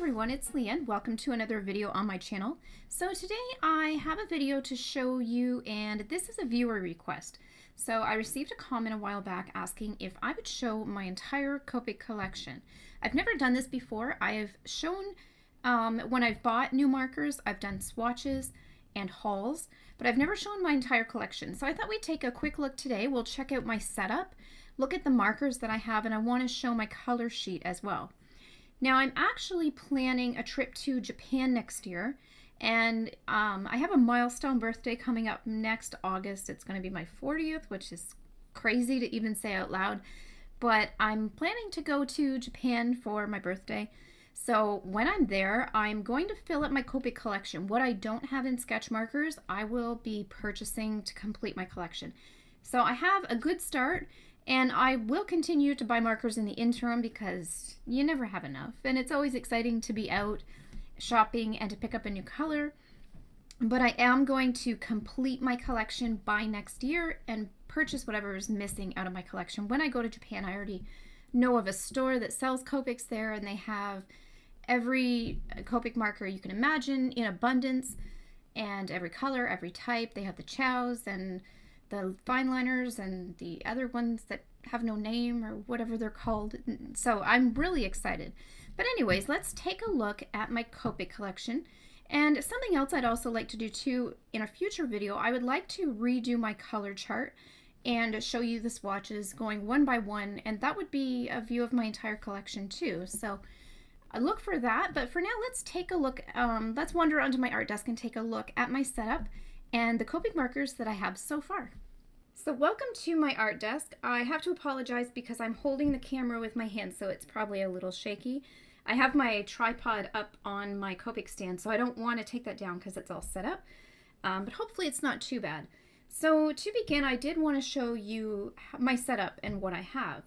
everyone, it's Leanne. Welcome to another video on my channel. So today I have a video to show you, and this is a viewer request. So I received a comment a while back asking if I would show my entire Copic collection. I've never done this before. I have shown when I've bought new markers, I've done swatches and hauls, but I've never shown my entire collection. So I thought we'd take a quick look today. We'll check out my setup, look at the markers that I have, and I want to show my color sheet as well. Now I'm actually planning a trip to Japan next year, and I have a milestone birthday coming up next August. It's going to be my 40th, which is crazy to even say out loud, but I'm planning to go to Japan for my birthday. So when I'm there, I'm going to fill up my Copic collection. What I don't have in sketch markers, I will be purchasing to complete my collection. So I have a good start. And I will continue to buy markers in the interim because you never have enough. And it's always exciting to be out shopping and to pick up a new color. But I am going to complete my collection by next year and purchase whatever is missing out of my collection. When I go to Japan, I already know of a store that sells Copics there, and they have every Copic marker you can imagine in abundance, and every color, every type. They have the chows and the fine liners and the other ones that have no name or whatever they're called. So I'm really excited. But anyways, let's take a look at my Copic collection. And something else I'd also like to do too in a future video, I would like to redo my color chart and show you the swatches going one by one, and that would be a view of my entire collection too. So I look for that, but for now let's take a look, let's wander onto my art desk and take a look at my setup and the Copic markers that I have so far. So welcome to my art desk. I have to apologize because I'm holding the camera with my hand, so it's probably a little shaky. I have my tripod up on my Copic stand, so I don't want to take that down because it's all set up, but hopefully it's not too bad. So to begin, I did want to show you my setup and what I have.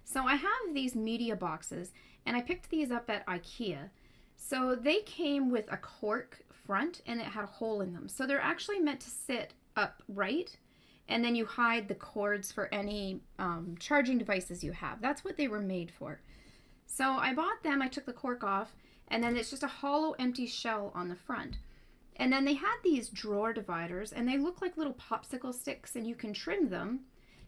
So I have these media boxes, and I picked these up at IKEA. So they came with a cork front, and it had a hole in them. So they're actually meant to sit upright, and then you hide the cords for any charging devices you have. That's what they were made for. So I bought them, I took the cork off, and then it's just a hollow empty shell on the front. And then they had these drawer dividers, and they look like little popsicle sticks, and you can trim them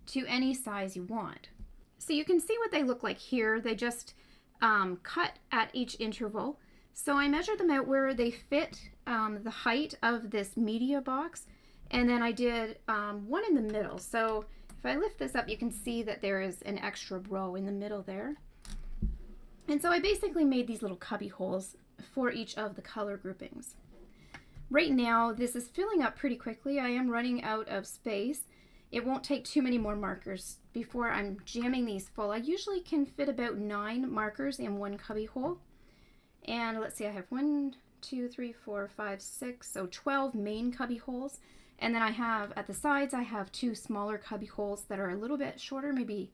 to any size you want. So you can see what they look like here. They just cut at each interval. So I measured them out where they fit the height of this media box, and then I did one in the middle. So if I lift this up, you can see that there is an extra row in the middle there. And so I basically made these little cubby holes for each of the color groupings. Right now, this is filling up pretty quickly. I am running out of space. It won't take too many more markers before I'm jamming these full. I usually can fit about 9 markers in one cubby hole. And let's see, I have 1, 2, 3, 4, 5, 6, so 12 main cubby holes. And then I have, at the sides, I have 2 smaller cubby holes that are a little bit shorter, maybe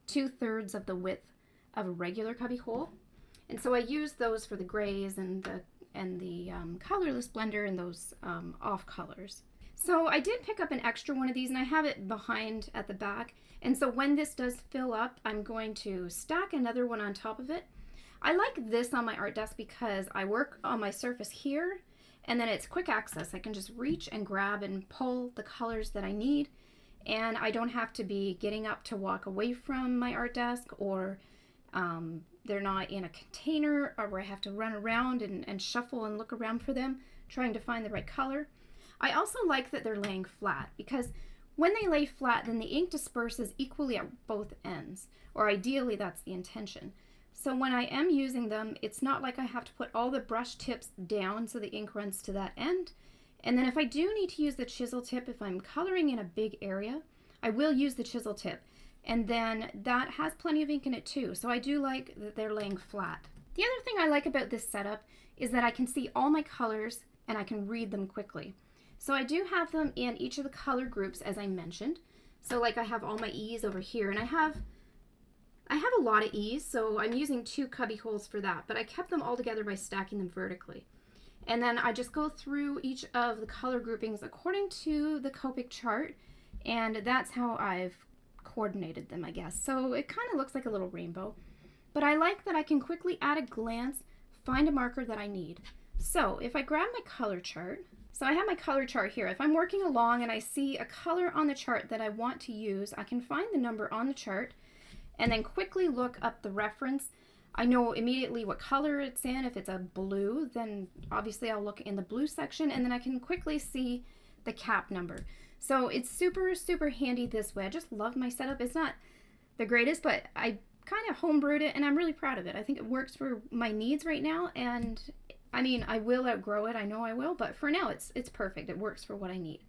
2/3 of the width of a regular cubby hole. And so I use those for the grays and the Colorless Blender and those off colors. So I did pick up an extra one of these, and I have it behind at the back. And so when this does fill up, I'm going to stack another one on top of it. I like this on my art desk because I work on my surface here, and then it's quick access. I can just reach and grab and pull the colors that I need, and I don't have to be getting up to walk away from my art desk, or they're not in a container, or where I have to run around and shuffle and look around for them, trying to find the right color. I also like that they're laying flat, because when they lay flat, then the ink disperses equally at both ends, or ideally that's the intention. So when I am using them, it's not like I have to put all the brush tips down so the ink runs to that end. And then if I do need to use the chisel tip, if I'm coloring in a big area, I will use the chisel tip. And then that has plenty of ink in it too. So I do like that they're laying flat. The other thing I like about this setup is that I can see all my colors and I can read them quickly. So I do have them in each of the color groups, as I mentioned. So like I have all my E's over here, and I have a lot of E's, so I'm using 2 cubby holes for that, but I kept them all together by stacking them vertically. And then I just go through each of the color groupings according to the Copic chart, and that's how I've coordinated them, I guess. So it kind of looks like a little rainbow. But I like that I can quickly, at a glance, find a marker that I need. So if I grab my color chart, so I have my color chart here. If I'm working along and I see a color on the chart that I want to use, I can find the number on the chart and then quickly look up the reference. I know immediately what color it's in. If it's a blue, then obviously I'll look in the blue section, and then I can quickly see the cap number. So it's super, super handy this way. I just love my setup. It's not the greatest, but I kind of homebrewed it, and I'm really proud of it. I think it works for my needs right now, and I mean, I will outgrow it. I know I will, but for now, it's perfect. It works for what I need.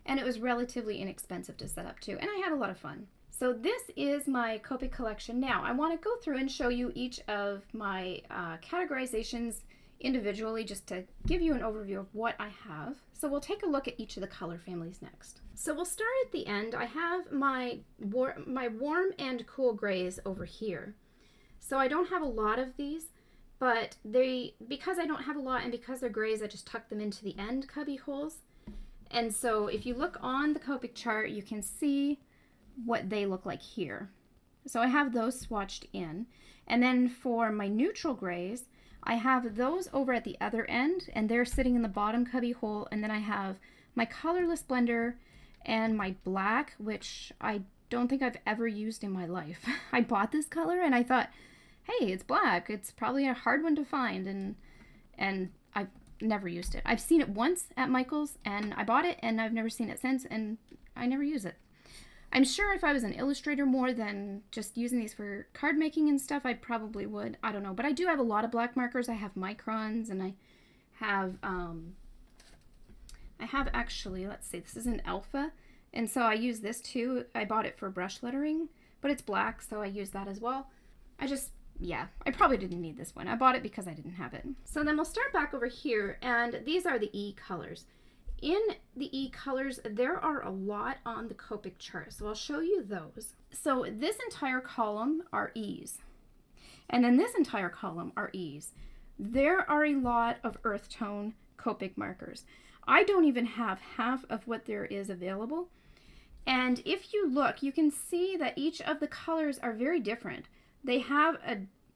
And it was relatively inexpensive to set up too, and I had a lot of fun. So this is my Copic collection. Now I want to go through and show you each of my categorizations individually, just to give you an overview of what I have. So we'll take a look at each of the color families next. So we'll start at the end. I have my warm and cool grays over here. So I don't have a lot of these, but because I don't have a lot and because they're grays, I just tuck them into the end cubby holes. And so if you look on the Copic chart, you can see what they look like here. So I have those swatched in. And then for my neutral grays, I have those over at the other end, and they're sitting in the bottom cubby hole. And then I have my Colorless Blender and my black, which I don't think I've ever used in my life. I bought this color and I thought, hey, it's black. It's probably a hard one to find, and I've never used it. I've seen it once at Michael's, and I bought it, and I've never seen it since, and I never use it. I'm sure if I was an illustrator more than just using these for card making and stuff, I probably would. I don't know. But I do have a lot of black markers. I have microns, and I have actually, let's see, this is an alpha. And so I use this too. I bought it for brush lettering, but it's black, so I use that as well. Yeah, I probably didn't need this one. I bought it because I didn't have it. So then we'll start back over here, and these are the E colors. In the E colors, there are a lot on the Copic chart, so I'll show you those. So this entire column are E's, and then this entire column are E's. There are a lot of earth tone Copic markers. I don't even have half of what there is available, and if you look, you can see that each of the colors are very different. They have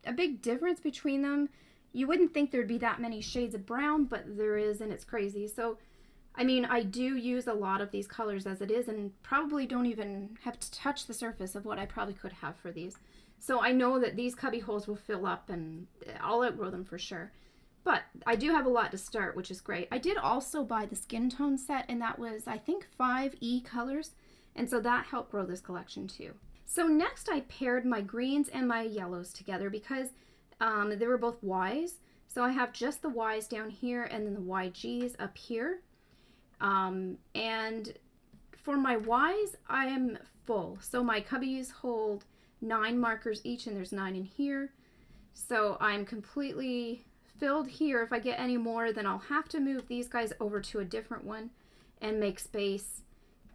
a big difference between them. You wouldn't think there'd be that many shades of brown, but there is, and it's crazy. So I mean, I do use a lot of these colors as it is, and probably don't even have to touch the surface of what I probably could have for these. So I know that these cubby holes will fill up, and I'll outgrow them for sure. But I do have a lot to start, which is great. I did also buy the skin tone set, and that was, I think, 5 E colors, and so that helped grow this collection too. So next I paired my greens and my yellows together because they were both Ys. So I have just the Ys down here and then the YGs up here. And for my Ys, I am full. So my cubbies hold 9 markers each, and there's 9 in here. So I'm completely filled here. If I get any more, then I'll have to move these guys over to a different one and make space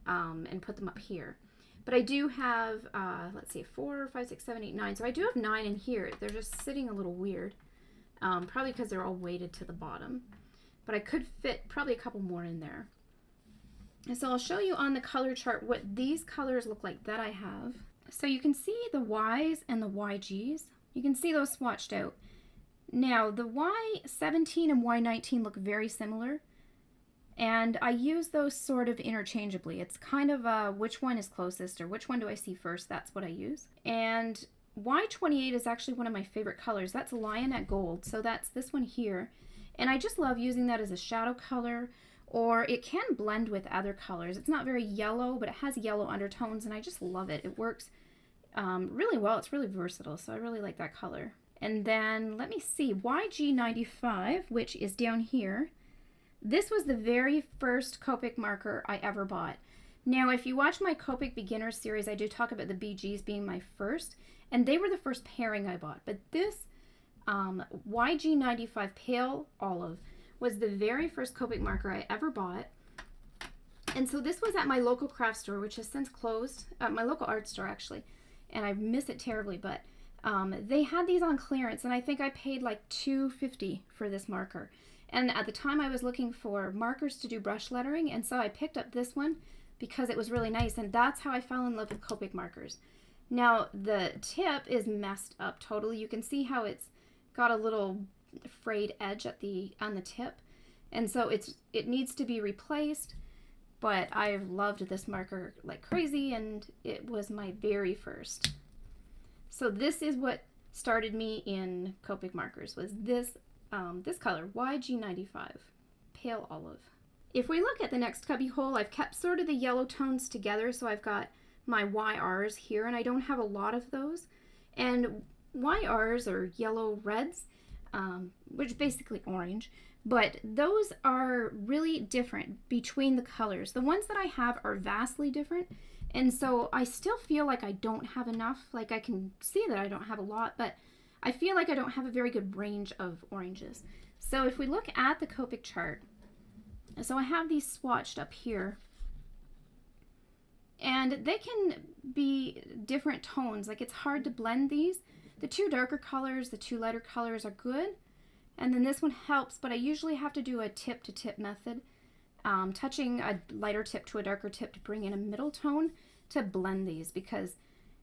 and put them up here. But I do have, let's see, 4, 5, 6, 7, 8, 9. So I do have 9 in here. They're just sitting a little weird, probably because they're all weighted to the bottom. But I could fit probably a couple more in there. And so I'll show you on the color chart what these colors look like that I have. So you can see the Ys and the YGs. You can see those swatched out. Now the Y17 and Y19 look very similar, and I use those sort of interchangeably. It's kind of which one is closest, or which one do I see first. That's what I use. And Y28 is actually one of my favorite colors. That's Lionette Gold, so that's this one here. And I just love using that as a shadow color, or it can blend with other colors. It's not very yellow, but it has yellow undertones, and I just love it. It works really well. It's really versatile, so I really like that color. And then let me see, YG95, which is down here. This was the very first Copic marker I ever bought. Now, if you watch my Copic Beginner series, I do talk about the BGs being my first, and they were the first pairing I bought. But this YG95 Pale Olive was the very first Copic marker I ever bought. And so this was at my local craft store, which has since closed, my local art store actually, and I miss it terribly, but they had these on clearance, and I think I paid like $2.50 for this marker. And at the time I was looking for markers to do brush lettering, and so I picked up this one because it was really nice, and that's how I fell in love with Copic markers. Now the tip is messed up totally. You can see how it's got a little frayed edge at on the tip, and so it needs to be replaced. But I've loved this marker like crazy, and it was my very first. So this is what started me in Copic markers, was this this color, YG95, pale olive. If we look at the next cubby hole, I've kept sort of the yellow tones together, so I've got my YRs here, and I don't have a lot of those. And YRs are yellow reds, which is basically orange, but those are really different between the colors. The ones that I have are vastly different, and so I still feel like I don't have enough. Like, I can see that I don't have a lot, but I feel like I don't have a very good range of oranges. So if we look at the Copic chart, so I have these swatched up here, and they can be different tones. Like, it's hard to blend these. The two darker colors, the two lighter colors are good, and then this one helps, but I usually have to do a tip to tip method, touching a lighter tip to a darker tip to bring in a middle tone to blend these, because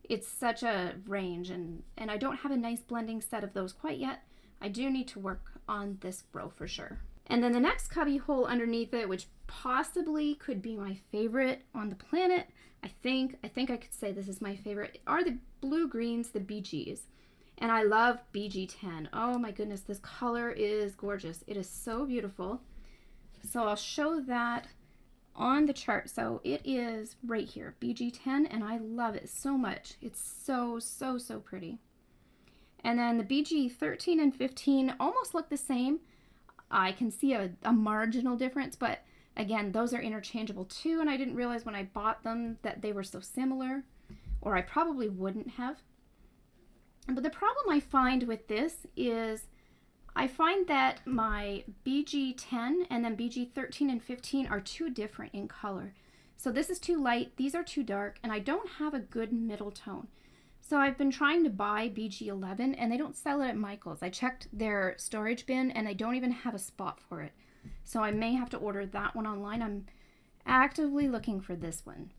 it's such a range, and I don't have a nice blending set of those quite yet. I do need to work on this row for sure. And then the next cubby hole underneath it, which possibly could be my favorite on the planet, I think I could say this is my favorite, are the blue greens, the BGs. And I love BG10. Oh my goodness, this color is gorgeous. It is so beautiful. So I'll show that on the chart. So it is right here, BG10, and I love it so much. It's so pretty. And then the BG13 and 15 almost look the same. I can see a marginal difference, but again, those are interchangeable too, and I didn't realize when I bought them that they were so similar, or I probably wouldn't have. But the problem I find with this is I find that my BG10 and then BG13 and 15 are too different in color. So this is too light, these are too dark, and I don't have a good middle tone. So I've been trying to buy BG11, and they don't sell it at Michael's. I checked their storage bin, and they don't even have a spot for it. So I may have to order that one online. I'm actively looking for this one.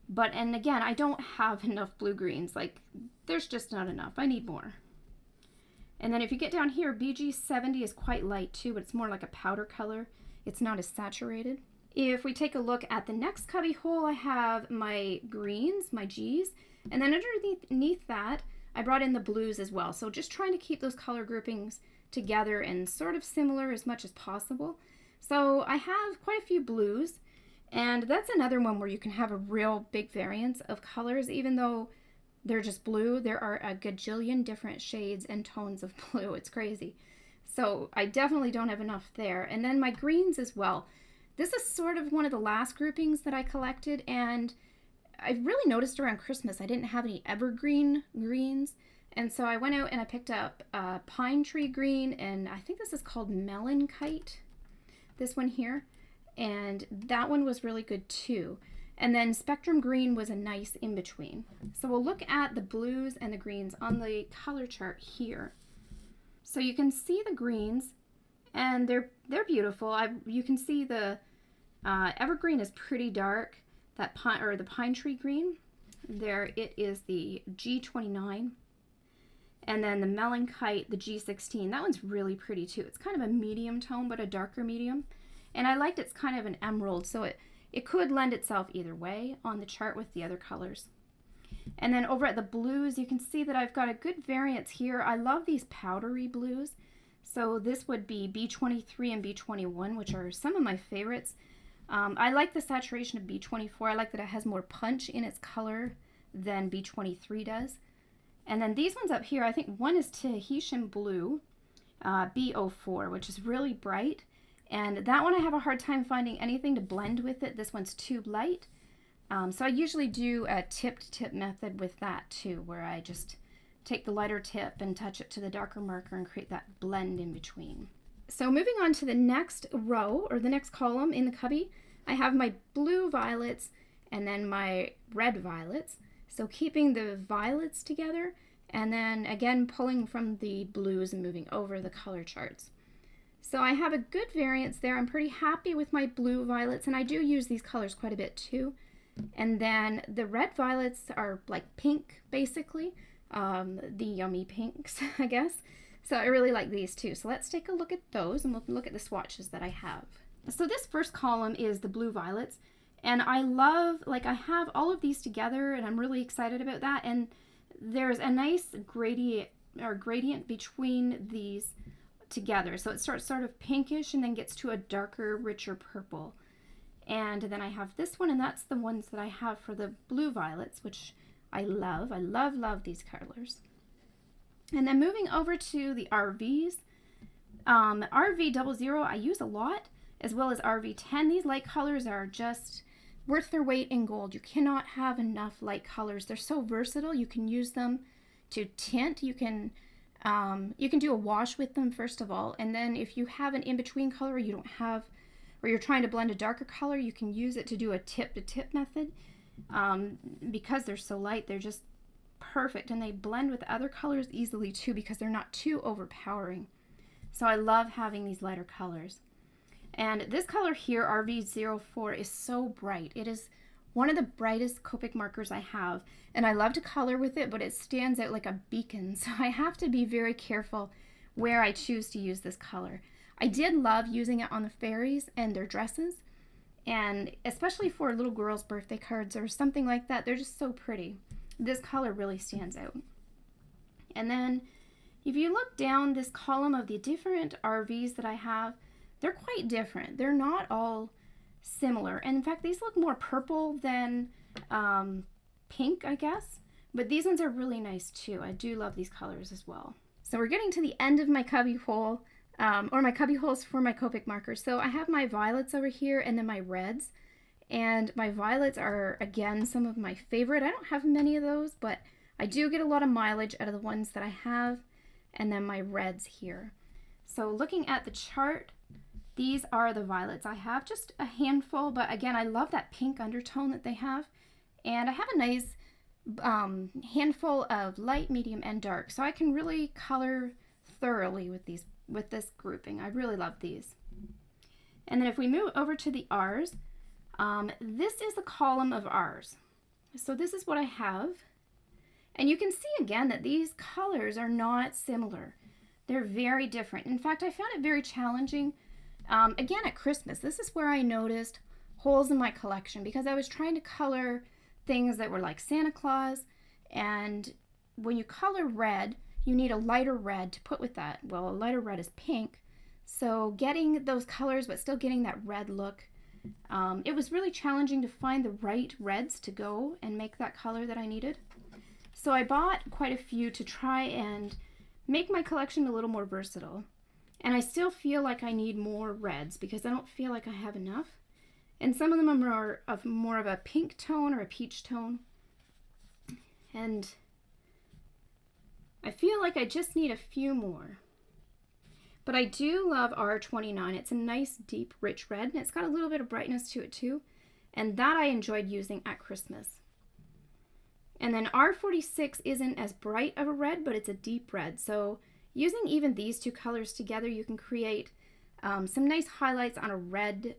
But, and again, I don't have enough blue greens. Like, there's just not enough. I need more. And then if you get down here, BG70 is quite light too, but it's more like a powder color. It's not as saturated. If we take a look at the next cubby hole, I have my greens, my Gs, and then underneath that, I brought in the blues as well. So just trying to keep those color groupings together and sort of similar as much as possible. So I have quite a few blues, and that's another one where you can have a real big variance of colors. Even though they're just blue, there are a gajillion different shades and tones of blue. It's crazy. So I definitely don't have enough there. And then my greens as well. This is sort of one of the last groupings that I collected, and I really noticed around Christmas I didn't have any evergreen greens, and so I went out and I picked up pine tree green, and I think this is called Melankite, this one here, and that one was really good too. And then Spectrum Green was a nice in-between. So we'll look at the blues and the greens on the color chart here. So you can see the greens, and they're beautiful. You can see the evergreen is pretty dark. That pine, or the pine tree green, there it is the G29, and then the Melankite, the G16. That one's really pretty too. It's kind of a medium tone, but a darker medium, and I liked it's kind of an emerald, so it could lend itself either way on the chart with the other colors. And then over at the blues, you can see that I've got a good variance here. I love these powdery blues, so this would be B23 and B21, which are some of my favorites. I like the saturation of B24. I like that it has more punch in its color than B23 does. And then these ones up here, I think one is Tahitian Blue Bo4, which is really bright. And that one I have a hard time finding anything to blend with it. This one's too light. So I usually do a tip-to-tip method with that too, where I just take the lighter tip and touch it to the darker marker and create that blend in between. So moving on to the next row, or the next column in the cubby, I have my blue violets and then my red violets. So keeping the violets together, and then again pulling from the blues and moving over the color charts. So I have a good variance there. I'm pretty happy with my blue violets, and I do use these colors quite a bit too. And then the red violets are like pink, basically, the yummy pinks, I guess. So I really like these too. So let's take a look at those and we'll look at the swatches that I have. So this first column is the blue violets. And I love, like I have all of these together and I'm really excited about that. And there's a nice gradient between these together. So it starts sort of pinkish and then gets to a darker, richer purple. And then I have this one, and that's the ones that I have for the blue violets, which I love. I love these colors. And then moving over to the RVs, RV00 I use a lot, as well as RV10. These light colors are just worth their weight in gold. You cannot have enough light colors. They're so versatile. You can use them to tint. You can do a wash with them first of all, and then if you have an in-between color you don't have, or you're trying to blend a darker color, you can use it to do a tip-to-tip method. Because they're so light, they're just perfect, and they blend with other colors easily too because they're not too overpowering. So I love having these lighter colors. And this color here, RV04, is so bright. It is one of the brightest Copic markers I have, and I love to color with it, but it stands out like a beacon, so I have to be very careful where I choose to use this color. I did love using it on the fairies and their dresses, and especially for little girls' birthday cards or something like that. They're just so pretty. This color really stands out. And then if you look down this column of the different RVs that I have, they're quite different. They're not all similar. And in fact, these look more purple than pink, I guess. But these ones are really nice too. I do love these colors as well. So we're getting to the end of my cubby hole. Or my cubby holes for my Copic markers. So I have my violets over here and then my reds. And my violets are, again, some of my favorite. I don't have many of those, but I do get a lot of mileage out of the ones that I have. And then my reds here. So looking at the chart, these are the violets. I have just a handful, but again, I love that pink undertone that they have. And I have a nice handful of light, medium, and dark. So I can really color thoroughly with this grouping. I really love these. And then if we move over to the R's, this is the column of R's. So this is what I have. And you can see again that these colors are not similar. They're very different. In fact, I found it very challenging. Again, at Christmas, this is where I noticed holes in my collection because I was trying to color things that were like Santa Claus. And when you color red, you need a lighter red to put with that. Well, a lighter red is pink. So getting those colors but still getting that red look, it was really challenging to find the right reds to go and make that color that I needed. So I bought quite a few to try and make my collection a little more versatile. And I still feel like I need more reds because I don't feel like I have enough. And some of them are more of a pink tone or a peach tone. And I feel like I just need a few more. But I do love R29. It's a nice, deep, rich red, and it's got a little bit of brightness to it too. And that I enjoyed using at Christmas. And then R46 isn't as bright of a red, but it's a deep red. So using even these two colors together, you can create some nice highlights on a red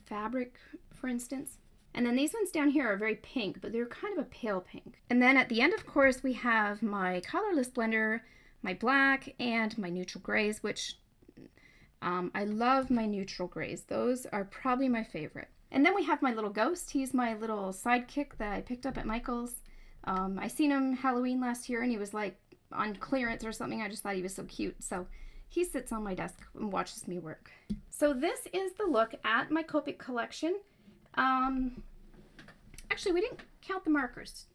fabric, for instance. And then these ones down here are very pink, but they're kind of a pale pink. And then at the end, of course, we have my Colorless Blender, my black, and my neutral grays, which I love my neutral grays. Those are probably my favorite. And then we have my little ghost. He's my little sidekick that I picked up at Michael's. I seen him Halloween last year, and he was like on clearance or something. I just thought he was so cute. So he sits on my desk and watches me work. So this is the look at my Copic collection. Actually, we didn't count the markers.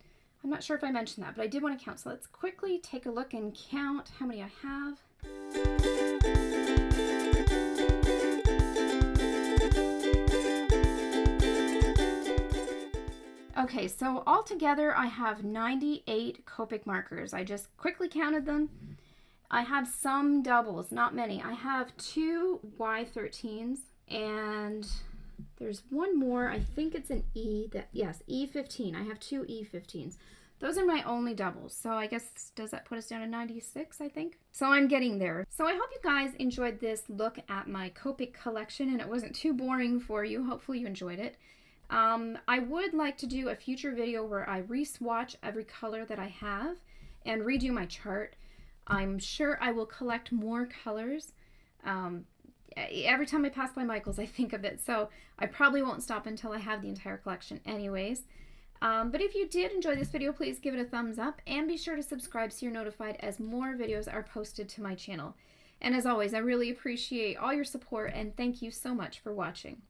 I'm not sure if I mentioned that, but I did want to count. So let's quickly take a look and count how many I have. Okay, so altogether I have 98 Copic markers. I just quickly counted them. I have some doubles, not many. I have 2 Y13s and there's one more. I think it's an E. Yes, E15. I have 2 E15s. Those are my only doubles. So I guess, does that put us down to 96, I think? So I'm getting there. So I hope you guys enjoyed this look at my Copic collection and it wasn't too boring for you. Hopefully you enjoyed it. I would like to do a future video where I re-swatch every color that I have and redo my chart. I'm sure I will collect more colors. Every time I pass by Michael's, I think of it, so I probably won't stop until I have the entire collection anyways. But if you did enjoy this video, please give it a thumbs up and be sure to subscribe so you're notified as more videos are posted to my channel. And as always, I really appreciate all your support and thank you so much for watching.